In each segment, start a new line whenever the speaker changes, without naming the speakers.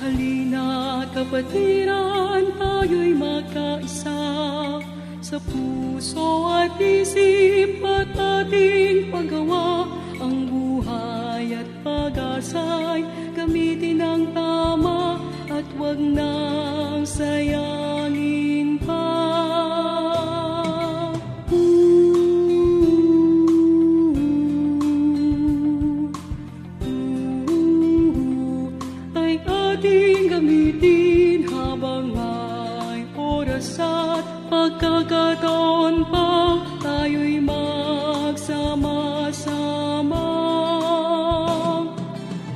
Halina kapatiran, tayo'y magkaisa, sa puso at isip at ating paggawa, ang buhay at pag-asa'y gamitin ng tama at huwag nang sayangin pa. Ay ating gamitin habang may oras at pagkakataon pa, tayo'y magsama-sama.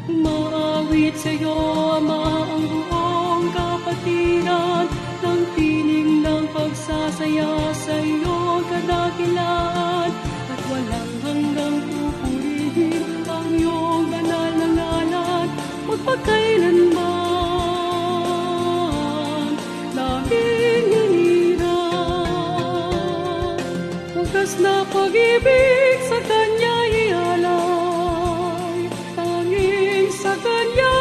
Maawit sa'yo, Ama, ang buong kapatiran, ng tinig ng pagsasaya sa iyong kadakilaan, at walang hanggang pupurihin ang iyong banal na ngalan, magpakailanman namin hinihiram. Wagas na pag-ibig sa Kanya ialay, tanging sa Kanya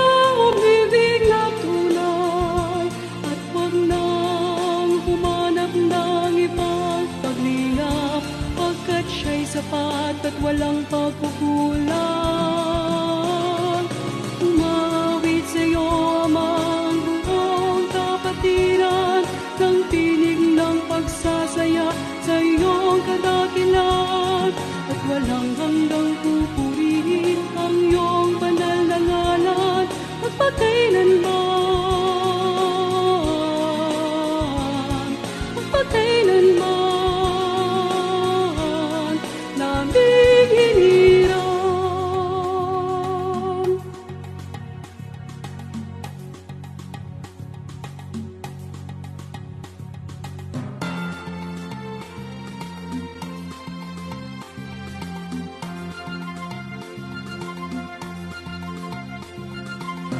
umibig na tunay, at huwag nang humanap ng ibang paglingap, pagkat siya'y sapat at walang pagkukulang. Umawit sa'yo, Ama, ang buong kapatiran, ng tinig ng pagsasaya sa iyong kadakilan, at walang hanggang pupurihin ang iyong banal na ngalan, magpakailanman namin hiniram.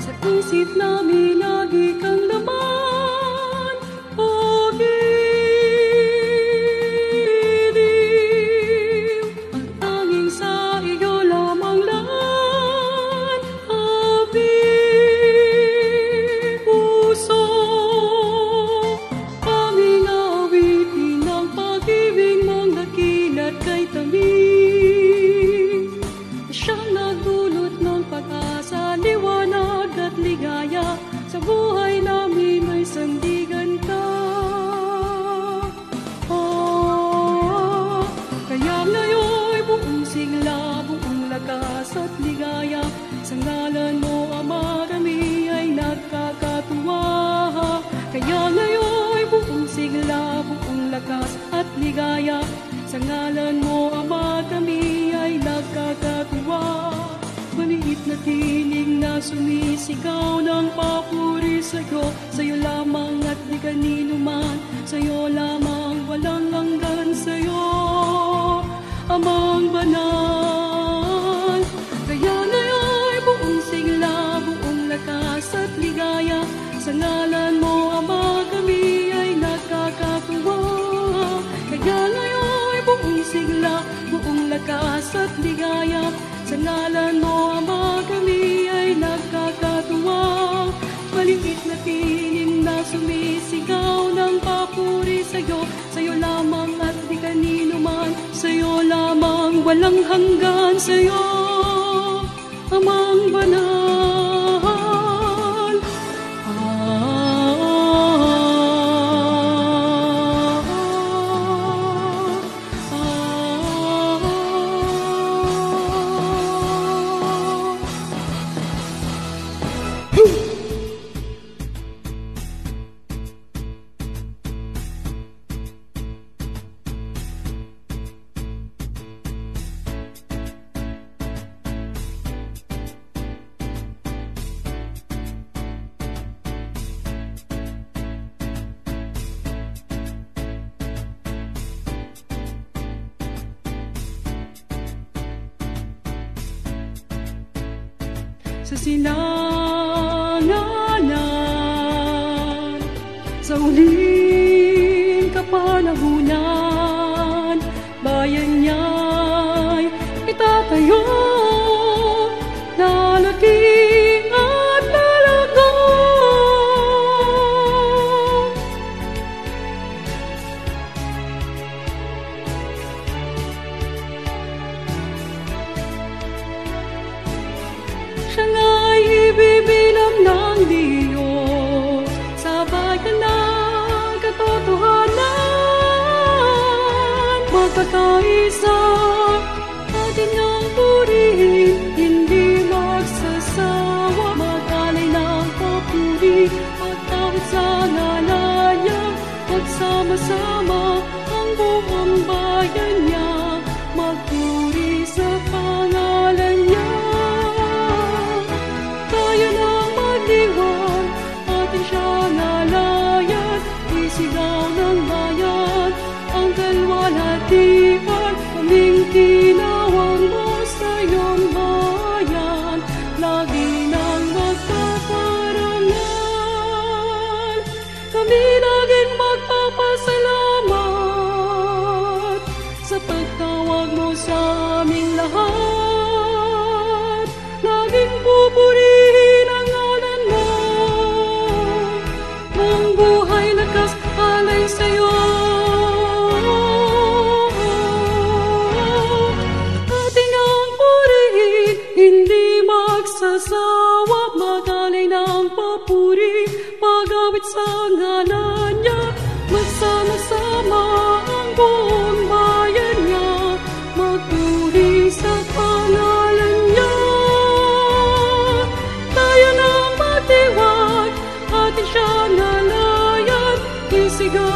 Sa isip namin lagi kang laman, pag-ibig, at tanging sa iyo lamang lang, habig, puso, aming awitin ang pag-ibig mong dakilat kay tamis, siyang nagdulot ng pag-asa, liwanag at ligaya, sa buhay namin ay sandigan ka. Kaya ngayon'y buong sigla, buong lakas at ligaya, sa ngalan mo, Ama, kami ay nagkakatuwa. Kaya ngayon'y buong sigla, buong lakas at ligaya, sa ngalan mo, Ama, kami ay nagkakatuwa. Maliit na tinig na sumisigaw ng papuri sa'yo, sa'yo lamang at di kanino man, sa'yo lamang, walang hanggan sa'yo, Amang banal. Kaya ngayon'y buong sigla, buong lakas at ligaya, sa ngalan mo, Ama, kami ay nagkakatuwa. Kaya ngayon'y buong sigla, buong lakas at ligaya, sa ngalan mo, Ama, kami ay nagkakatuwa. Maliit na tinig na sumisigaw ng papuri sa'yo, sa'yo lamang at di kanino man, sa'yo lamang, walang hanggan sa'yo, Amang banal. Sa sinangalan, sa huling kapanahunan, bayan niya'y itatayo, lalaking at lalago. ang papuri, pag-awit sa ngalan niya. Magsama-sama ang buong bayan niya, magpuri sa pangalan niya. Tayo na matiwag, atin siya nalayan, isigaw